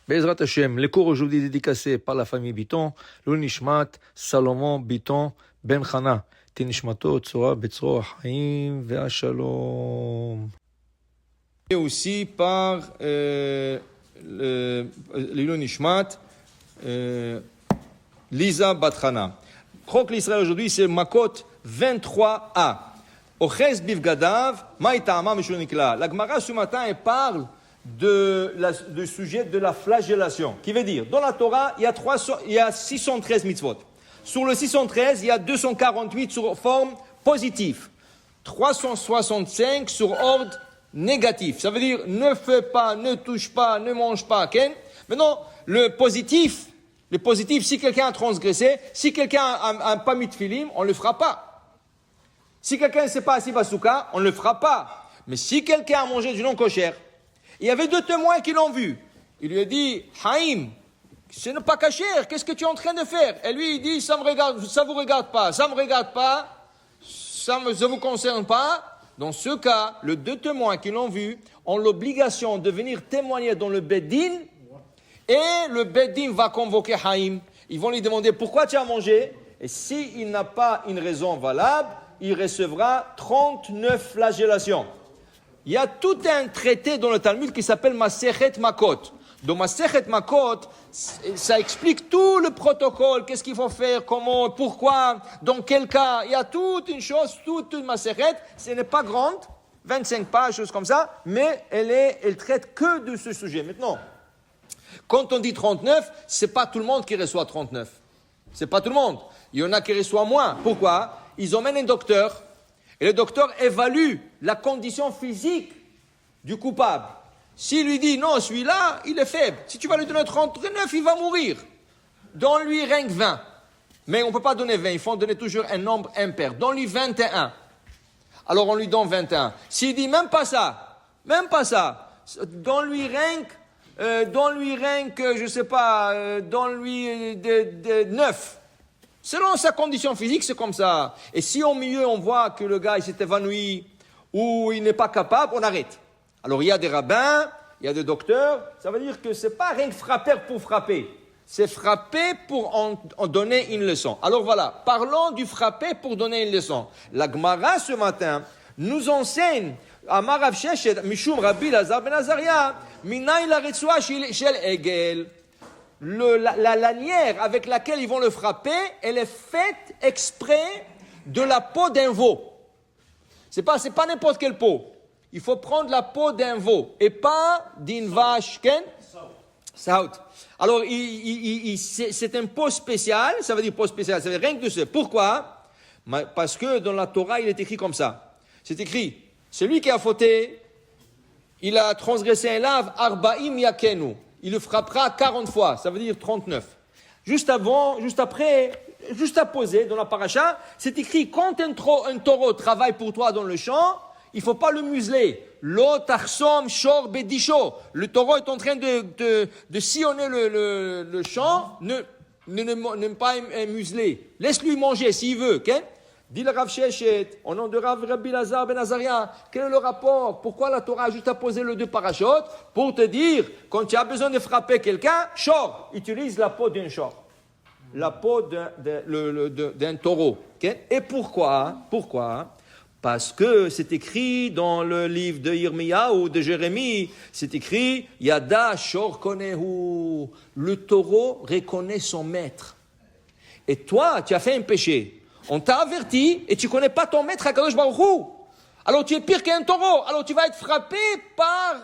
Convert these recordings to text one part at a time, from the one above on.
Bezrat Hashem, les cours aujourd'hui dédicacés par la famille Biton, l'Unishmat, Salomon Biton, Ben Chana, Tinishmato, Tzora, Betzro, Haim, Vea Shalom. Et aussi par l'Unishmat, Lisa Batrana. Krok l'Israël aujourd'hui, c'est Makot 23a. Ochez Bivgadav, Maïtama Mishunikla. La Gemara ce matin, elle parle du sujet de la flagellation. Qui veut dire, dans la Torah, il y a 613 mitzvot. Sur le 613, il y a 248 sur forme positive. 365 sur ordre négatif. Ça veut dire, ne fais pas, ne touche pas, ne mange pas. Okay? Maintenant, le positif, si quelqu'un a transgressé, si quelqu'un a pas mis de filim, on ne le fera pas. Si quelqu'un ne sait pas assis basouka, on ne le fera pas. Mais si quelqu'un a mangé du non-kosher, il y avait 2 témoins qui l'ont vu. Il lui a dit, Haïm, ce n'est pas caché, qu'est-ce que tu es en train de faire? Et lui, il dit, ça vous regarde pas, ça ne vous concerne pas. Dans ce cas, les 2 témoins qui l'ont vu ont l'obligation de venir témoigner dans le Beddin, et le Beddin va convoquer Haïm. Ils vont lui demander, pourquoi tu as mangé? Et s'il n'a pas une raison valable, il recevra 39 flagellations. Il y a tout un traité dans le Talmud qui s'appelle Masechet Makot. Dans Masechet Makot, ça explique tout le protocole, qu'est-ce qu'il faut faire, comment, pourquoi, dans quel cas. Il y a toute une chose, toute une Masechet. Ce n'est pas grande, 25 pages, choses comme ça, mais elle traite que de ce sujet. Maintenant, quand on dit 39, c'est pas tout le monde qui reçoit 39. C'est pas tout le monde. Il y en a qui reçoivent moins. Pourquoi? Ils emmènent un docteur. Et le docteur évalue la condition physique du coupable. S'il lui dit, non, celui-là, il est faible. Si tu vas lui donner 39, il va mourir. Donne-lui rien que 20. Mais on ne peut pas donner 20, il faut donner toujours un nombre impair. Donne-lui 21. Alors on lui donne 21. S'il dit même pas ça, donne-lui rien que, je sais pas, donne-lui 9. Selon sa condition physique, c'est comme ça. Et si au milieu, on voit que le gars il s'est évanoui ou il n'est pas capable, on arrête. Alors, il y a des rabbins, il y a des docteurs. Ça veut dire que ce n'est pas rien que frapper pour frapper. C'est frapper pour en donner une leçon. Alors voilà, parlons du frapper pour donner une leçon. La Gemara, ce matin, nous enseigne Amar Rav Sheshet, Mishum Rabbi Lazar ben Azaria, Minaï la Retsua Shel Egel. La lanière avec laquelle ils vont le frapper, elle est faite exprès de la peau d'un veau. C'est pas n'importe quelle peau. Il faut prendre la peau d'un veau et pas d'une vache. Saout. Alors, c'est une peau spéciale. Ça veut dire peau spéciale. Ça veut dire rien que de ça. Pourquoi? Parce que dans la Torah, il est écrit comme ça. C'est écrit, celui qui a fauté, il a transgressé un lave, arba'im yakenu. Il le frappera 40 fois, ça veut dire 39. Juste à poser dans la paracha, c'est écrit, quand un taureau travaille pour toi dans le champ, il ne faut pas le museler. Lo tarsom shor bedisho. Le taureau est en train de sillonner le champ, ne pas museler. Laisse-lui manger s'il veut, ok? Dit le Rav Sheshet, au nom de Rabbi Lazar ben Azaria, quel est le rapport? Pourquoi la Torah a juste à poser le 2 parachutes? Pour te dire, quand tu as besoin de frapper quelqu'un, shor, utilise la peau d'un shor. La peau d'un taureau. Okay? Et pourquoi? Parce que c'est écrit dans le livre de Yirmiyahu ou de Jérémie, c'est écrit, Yada shor konehu. Le taureau reconnaît son maître. Et toi, tu as fait un péché. On t'a averti et tu ne connais pas ton maître HaKadosh Baruch Hu. Alors tu es pire qu'un taureau. Alors tu vas être frappé par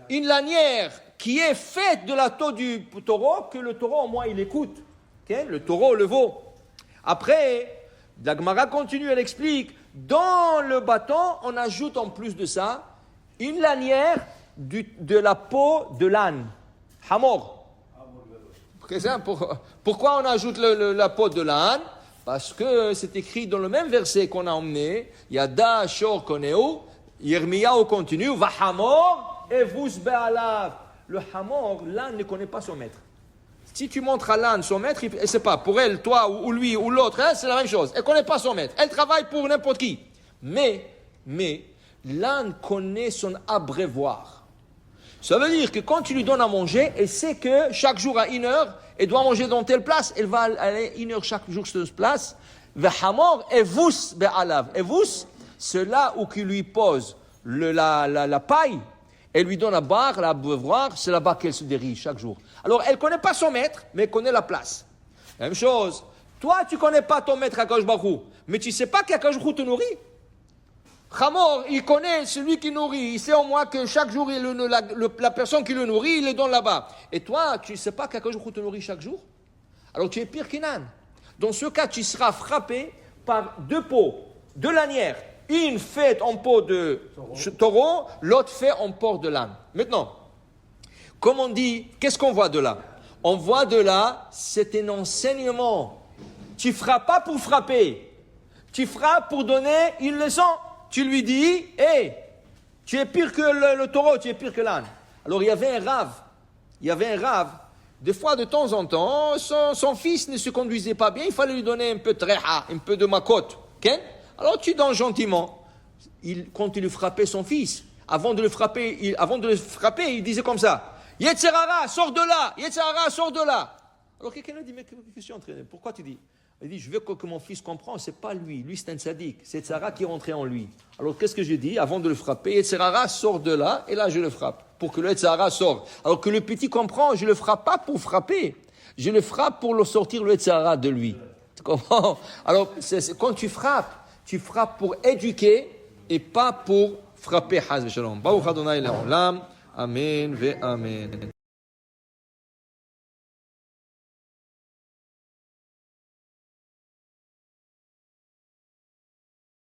une lanière qui est faite de la peau du taureau, que le taureau au moins il écoute. Okay? Le taureau, le veau. Après, la Gemara continue, elle explique, dans le bâton, on ajoute en plus de ça une lanière de la peau de l'âne. Hamor. Pourquoi on ajoute la peau de l'âne? Parce que c'est écrit dans le même verset qu'on a emmené, Yada shor koneu, Yirmiyahu continue, va hamor et vous be'alav. Le hamor, l'âne ne connaît pas son maître. Si tu montres à l'âne son maître, elle ne sait pas, pour elle, toi ou lui ou l'autre, hein, c'est la même chose. Elle ne connaît pas son maître. Elle travaille pour n'importe qui. Mais l'âne connaît son abreuvoir. Ça veut dire que quand tu lui donnes à manger, elle sait que chaque jour à 1 heure, elle doit manger dans telle place, elle va aller 1 heure chaque jour sur cette place. Vehamor evus be'alav. Evus, c'est là où il lui pose la paille, elle lui donne à boire, à boire, c'est là-bas qu'elle se dirige chaque jour. Alors elle ne connaît pas son maître, mais elle connaît la place. Même chose, toi tu ne connais pas ton maître Akadosh Baruch Hu, mais tu ne sais pas qu'Akadosh Baruch Hu te nourrit. Hamor, il connaît celui qui nourrit, il sait au moins que chaque jour, la personne qui le nourrit, il le donne là-bas. Et toi, tu ne sais pas qu'Akadosh Baruch Hu te nourrit chaque jour? Alors tu es pire qu'Inan. Dans ce cas, tu seras frappé par 2 peaux, 2 lanières. Une faite en peau de taureau, l'autre fait en peau de l'âne. Maintenant, comme on dit, qu'est-ce qu'on voit de là? On voit de là, c'est un enseignement. Tu ne frappes pas pour frapper. Tu frappes pour donner une leçon. Tu lui dis, hé, tu es pire que le taureau, tu es pire que l'âne. Alors il y avait un rave. Des fois, de temps en temps, son fils ne se conduisait pas bien, il fallait lui donner un peu de reha, un peu de makot. Okay? Alors tu donnes gentiment. Quand il frappait son fils, avant de le frapper, il disait comme ça, Yetzerara, sors de là, Yetzerara, sors de là. Alors quelqu'un lui dit, mais qu'est-ce que tu es en train de... Pourquoi tu dis? Il dit, je veux que mon fils comprenne, c'est pas lui c'est un sadique, c'est Yetzerara qui est rentré en lui. Alors qu'est-ce que je dis? Avant de le frapper, Yetzerara, sors de là, et là je le frappe, pour que le Yetzerara sorte. Alors que le petit comprend, je le frappe pas pour frapper, je le frappe pour le sortir le Yetzerara de lui. Tu comprends? Alors quand tu frappes pour éduquer et pas pour frapper. Baruch Adonai Le'olam. Amen ve Amen.